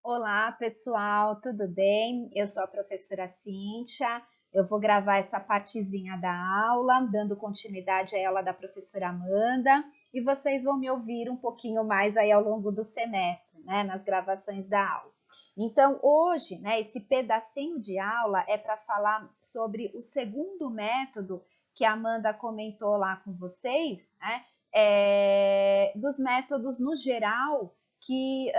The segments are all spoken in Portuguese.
Olá, pessoal, tudo bem? Eu sou a professora Cíntia. Eu vou gravar essa partezinha da aula, dando continuidade a ela da professora Amanda, e vocês vão me ouvir um pouquinho mais aí ao longo do semestre, né, nas gravações da aula. Então, hoje, né, esse pedacinho de aula é para falar sobre o segundo método que a Amanda comentou lá com vocês, né, dos métodos no geral que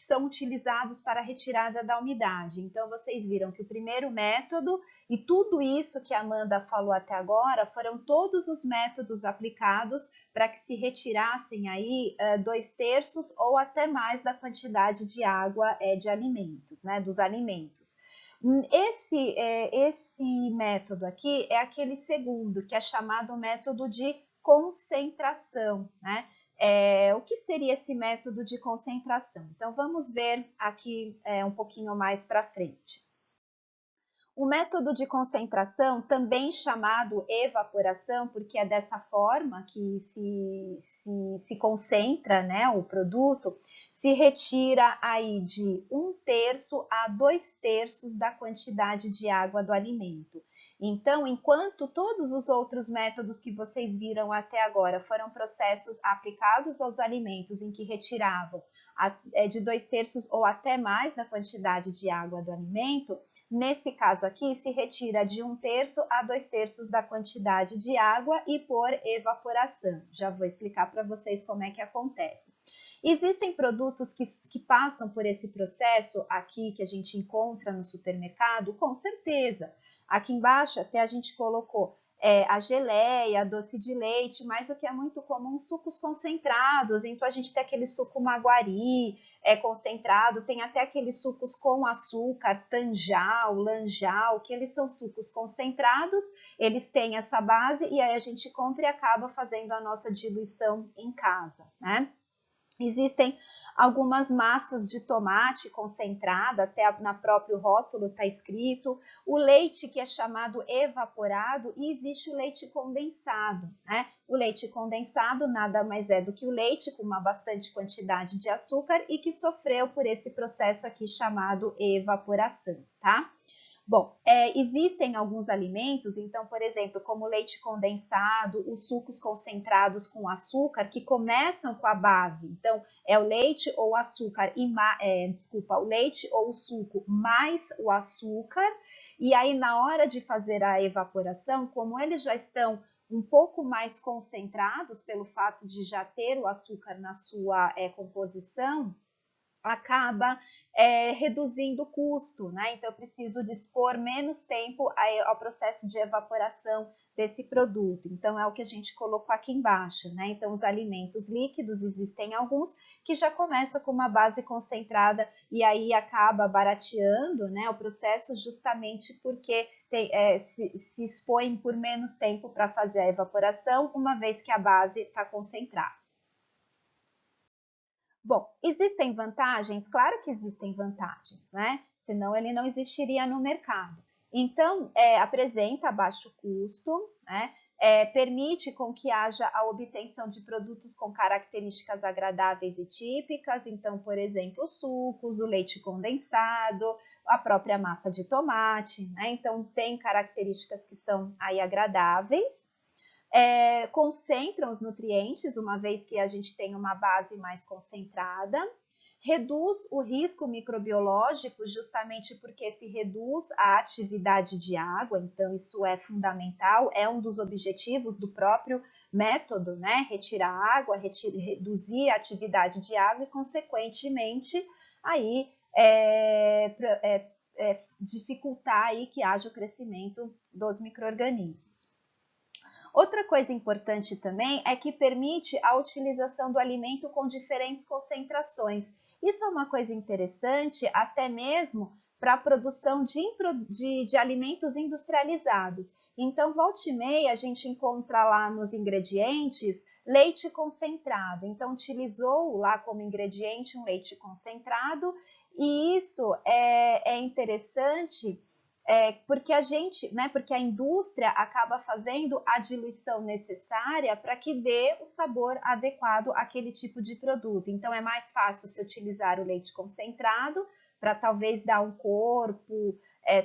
são utilizados para a retirada da umidade. Então, vocês viram que o primeiro método e tudo isso que a Amanda falou até agora foram todos os métodos aplicados para que se retirassem aí 2/3 ou até mais da quantidade de água de alimentos, né, dos alimentos. Esse método aqui é aquele segundo, que é chamado método de concentração, né? O que seria esse método de concentração? Então, vamos ver aqui um pouquinho mais para frente. O método de concentração, também chamado evaporação, porque é dessa forma que se concentra, né, o produto, se retira aí de 1/3 a 2/3 da quantidade de água do alimento. Então, enquanto todos os outros métodos que vocês viram até agora foram processos aplicados aos alimentos em que retiravam de 2/3 ou até mais da quantidade de água do alimento, nesse caso aqui, se retira de 1/3 a 2/3 da quantidade de água e por evaporação. Já vou explicar para vocês como é que acontece. Existem produtos que passam por esse processo aqui que a gente encontra no supermercado? Com certeza. Aqui embaixo até a gente colocou a geleia, doce de leite, mas o que é muito comum, sucos concentrados. Então a gente tem aquele suco maguari concentrado, tem até aqueles sucos com açúcar, tanjal, lanjal, que eles são sucos concentrados, eles têm essa base e aí a gente compra e acaba fazendo a nossa diluição em casa, né? Existem algumas massas de tomate concentrada, até na próprio rótulo está escrito, o leite que é chamado evaporado e existe o leite condensado, né? O leite condensado nada mais é do que o leite com uma bastante quantidade de açúcar e que sofreu por esse processo aqui chamado evaporação, tá? Bom, existem alguns alimentos, então, por exemplo, como o leite condensado, os sucos concentrados com açúcar, que começam com a base. Então, é o leite ou açúcar, o leite ou o suco mais o açúcar. E aí, na hora de fazer a evaporação, como eles já estão um pouco mais concentrados pelo fato de já ter o açúcar na sua composição, acaba reduzindo o custo, né? Então, eu preciso dispor menos tempo ao processo de evaporação desse produto. Então, é o que a gente colocou aqui embaixo, né? Então, os alimentos líquidos, existem alguns que já começam com uma base concentrada e aí acaba barateando, né, o processo justamente porque se expõe por menos tempo para fazer a evaporação, uma vez que a base está concentrada. Bom, existem vantagens? Claro que existem vantagens, né? Senão ele não existiria no mercado. Então, apresenta baixo custo, né? Permite com que haja a obtenção de produtos com características agradáveis e típicas, então, por exemplo, os sucos, o leite condensado, a própria massa de tomate, né? Então, tem características que são aí agradáveis. Concentram os nutrientes, uma vez que a gente tem uma base mais concentrada, reduz o risco microbiológico, justamente porque se reduz a atividade de água, então isso é fundamental, é um dos objetivos do próprio método, né? Retirar água, reduzir a atividade de água e, consequentemente, aí dificultar aí que haja o crescimento dos micro-organismos. Outra coisa importante também é que permite a utilização do alimento com diferentes concentrações. Isso é uma coisa interessante até mesmo para a produção de alimentos industrializados. Então, volta e meia, a gente encontra lá nos ingredientes leite concentrado. Então, utilizou lá como ingrediente um leite concentrado, e isso é interessante porque a gente, né, porque a indústria acaba fazendo a diluição necessária para que dê o sabor adequado àquele tipo de produto. Então é mais fácil se utilizar o leite concentrado para talvez dar um corpo,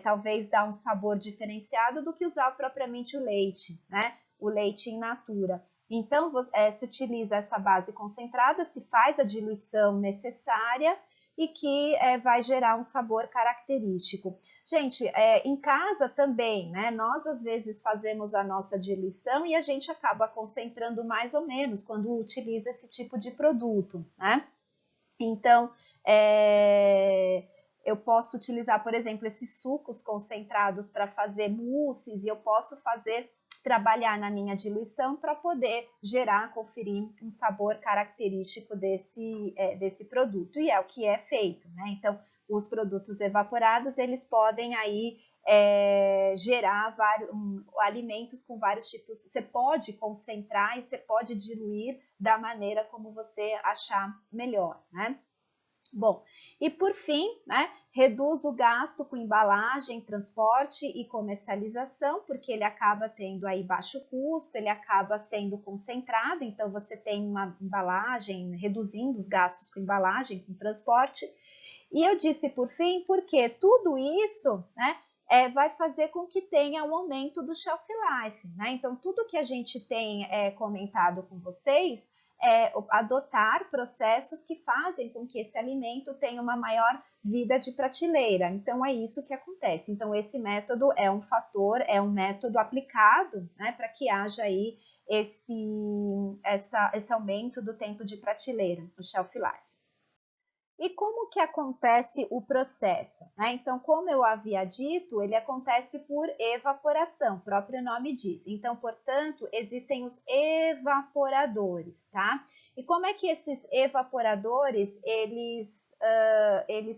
talvez dar um sabor diferenciado do que usar propriamente o leite, né? O leite in natura. Então se utiliza essa base concentrada, se faz a diluição necessária e que vai gerar um sabor característico. Gente, em casa também, né? Nós às vezes fazemos a nossa diluição e a gente acaba concentrando mais ou menos quando utiliza esse tipo de produto, né? Então, eu posso utilizar, por exemplo, esses sucos concentrados para fazer mousses e eu posso trabalhar na minha diluição para poder conferir um sabor característico desse produto. E é o que é feito, né? Então, os produtos evaporados, eles podem aí gerar alimentos com vários tipos. Você pode concentrar e você pode diluir da maneira como você achar melhor, né? Bom, e por fim, né, reduz o gasto com embalagem, transporte e comercialização, porque ele acaba tendo aí baixo custo, ele acaba sendo concentrado, então você tem uma embalagem, reduzindo os gastos com embalagem, com transporte. E eu disse por fim, porque tudo isso, né, vai fazer com que tenha um aumento do shelf life, né? Então, tudo que a gente tem comentado com vocês adotar processos que fazem com que esse alimento tenha uma maior vida de prateleira. Então, é isso que acontece. Então, esse método é um fator, é um método aplicado, né, para que haja aí esse aumento do tempo de prateleira, o shelf life. E como que acontece o processo, né? Então, como eu havia dito, ele acontece por evaporação, o próprio nome diz. Então, portanto, existem os evaporadores, tá? E como é que esses evaporadores, eles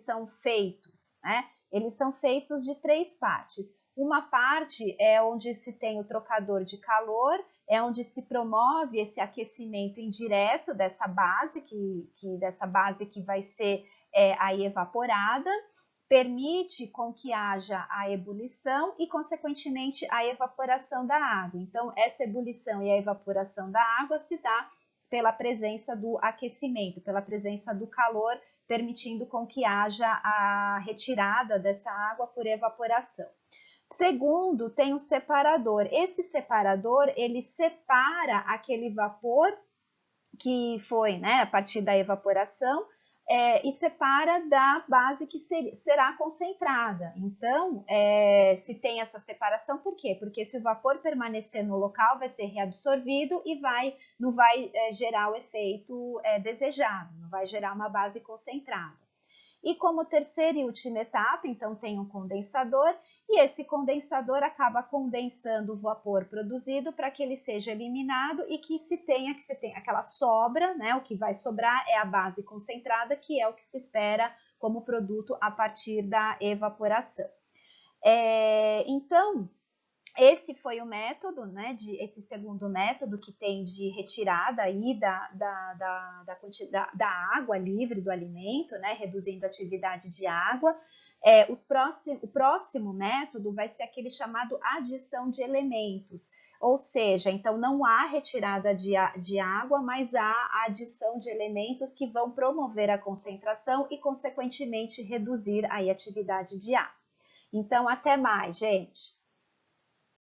são feitos, né? Eles são feitos de 3 partes. Uma parte é onde se tem o trocador de calor, é onde se promove esse aquecimento indireto dessa base que vai ser aí evaporada, permite com que haja a ebulição e, consequentemente, a evaporação da água. Então, essa ebulição e a evaporação da água se dá pela presença do aquecimento, pela presença do calor, permitindo com que haja a retirada dessa água por evaporação. Segundo, tem um separador. Esse separador, ele separa aquele vapor que foi, né, a partir da evaporação, e separa da base que será concentrada. Então, se tem essa separação, por quê? Porque se o vapor permanecer no local, vai ser reabsorvido e não vai gerar o efeito desejado, não vai gerar uma base concentrada. E como terceira e última etapa, então tem um condensador, e esse condensador acaba condensando o vapor produzido para que ele seja eliminado e que se tenha aquela sobra, né? O que vai sobrar é a base concentrada, que é o que se espera como produto a partir da evaporação. Então, esse foi o método, né, esse segundo método que tem de retirada aí da água livre do alimento, né, reduzindo a atividade de água. O próximo método vai ser aquele chamado adição de elementos, ou seja, então não há retirada de água, mas há a adição de elementos que vão promover a concentração e, consequentemente, reduzir aí a atividade de água. Então, até mais, gente!